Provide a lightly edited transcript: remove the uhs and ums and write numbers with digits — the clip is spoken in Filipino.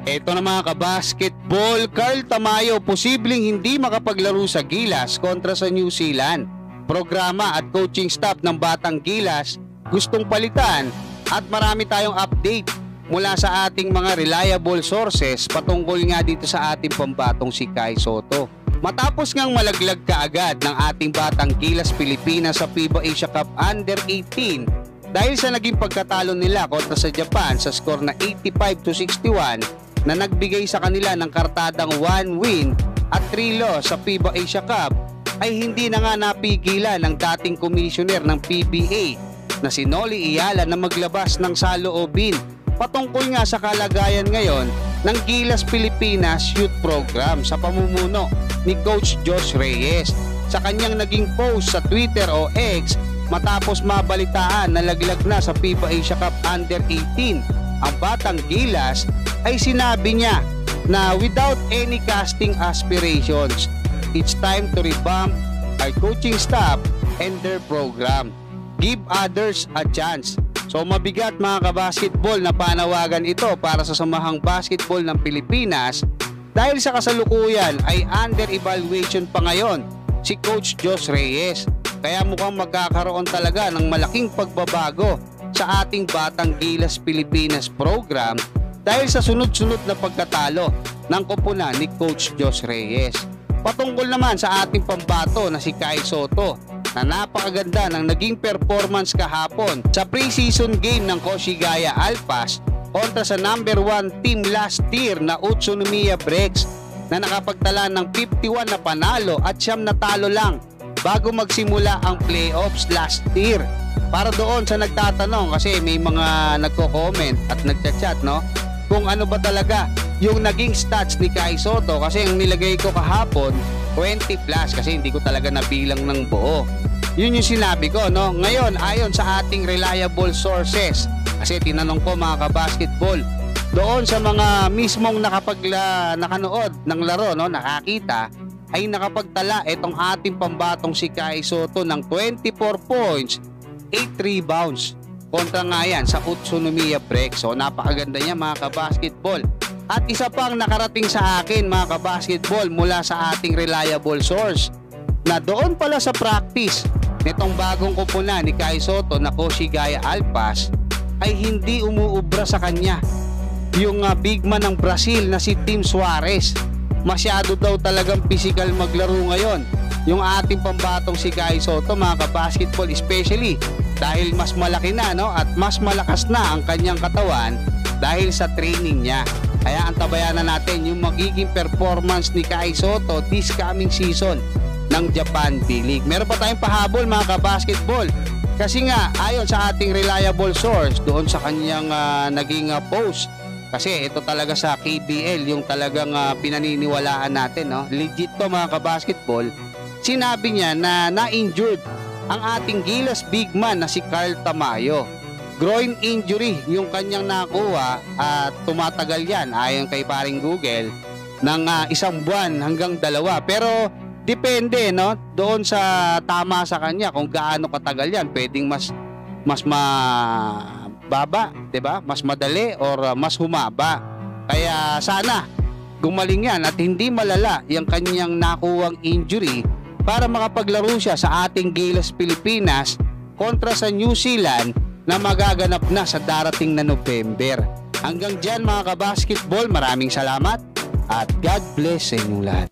Eto na mga kabasketball, Carl Tamayo posibleng hindi makapaglaro sa Gilas kontra sa New Zealand. Programa at coaching staff ng Batang Gilas gustong palitan at marami tayong update mula sa ating mga reliable sources patungkol nga dito sa ating pambatong si Kai Sotto. Matapos ngang malaglag kaagad ng ating Batang Gilas Pilipinas sa FIBA Asia Cup Under 18 dahil sa naging pagkatalo nila kontra sa Japan sa score na 85-61 na nagbigay sa kanila ng kartadang 1 win at 3 loss sa FIBA Asia Cup, ay hindi na nga napigilan ng dating commissioner ng PBA na si Noli Iyala na maglabas ng saloobin patungkol nga sa kalagayan ngayon ng Gilas Pilipinas Youth Program sa pamumuno ni Coach Josh Reyes. Sa kanyang naging post sa Twitter o X matapos mabalitaan na laglag na sa FIBA Asia Cup Under 18 ang Batang Gilas, ay sinabi niya na without any casting aspirations, it's time to revamp our coaching staff and their program. Give others a chance. So mabigat mga kabasketball na panawagan ito para sa Samahang Basketball ng Pilipinas dahil sa kasalukuyan ay under evaluation pa ngayon si Coach Josh Reyes. Kaya mukhang magkakaroon talaga ng malaking pagbabago sa ating Batang Gilas Pilipinas program dahil sa sunod-sunod na pagkatalo ng koponan ni Coach Josh Reyes. Patungkol naman sa ating pambato na si Kai Sotto na napakaganda ng naging performance kahapon sa preseason game ng Koshigaya Alpas kontra sa number 1 team last year na Utsunomiya Breaks na nakapagtala ng 51 na panalo at 9 na talo lang bago magsimula ang playoffs last year. Para doon sa nagtatanong, kasi may mga nagko-comment at nagchat-chat, no, kung ano ba talaga yung naging stats ni Kai Sotto, kasi yung nilagay ko kahapon 20 plus kasi hindi ko talaga nabilang ng buo. Yun yung sinabi ko, no. Ngayon ayon sa ating reliable sources, kasi tinanong ko mga kabasketball doon sa mga mismong nakanood ng laro, no, nakakita, ay nakapagtala itong ating pambatong si Kai Sotto ng 24 points, 8 rebounds kontra nga yan sa Utsunomiya Breaks. So napakaganda niya mga kabasketball. At isa pang nakarating sa akin mga kabasketball mula sa ating reliable source na doon pala sa practice nitong bagong koponan ni Kai Sotto na Koshigaya Alpas ay hindi umuubra sa kanya yung big man ng Brazil na si Tim Suarez. Masyado daw talagang physical maglaro ngayon yung ating pambatong si Kai Sotto mga kabasketball, especially dahil mas malaki na, no, at mas malakas na ang kanyang katawan dahil sa training niya. Kaya antabayan na natin yung magiging performance ni Kai Sotto this coming season ng Japan D-League. Meron pa tayong pahabol mga kabasketball kasi nga ayon sa ating reliable source doon sa kanyang naging post, kasi ito talaga sa KBL yung talagang pinaniniwalaan natin, no? Legit to mga kabasketball. Sinabi niya na na-injured ang ating Gilas big man na si Carl Tamayo. Groin injury yung kanyang nakuha at tumatagal yan ayon kay paring Google ng 1 buwan hanggang 2. Pero depende, no, doon sa tama sa kanya kung gaano katagal yan. Pwedeng mas mababa, 'di ba? Mas madali or mas humaba. Kaya sana gumaling yan at hindi malala yung kanyang nakuwang injury para makapaglaro siya sa ating Gilas Pilipinas kontra sa New Zealand na magaganap na sa darating na November. Hanggang dyan mga kabasketball, maraming salamat at God bless sa inyong lahat.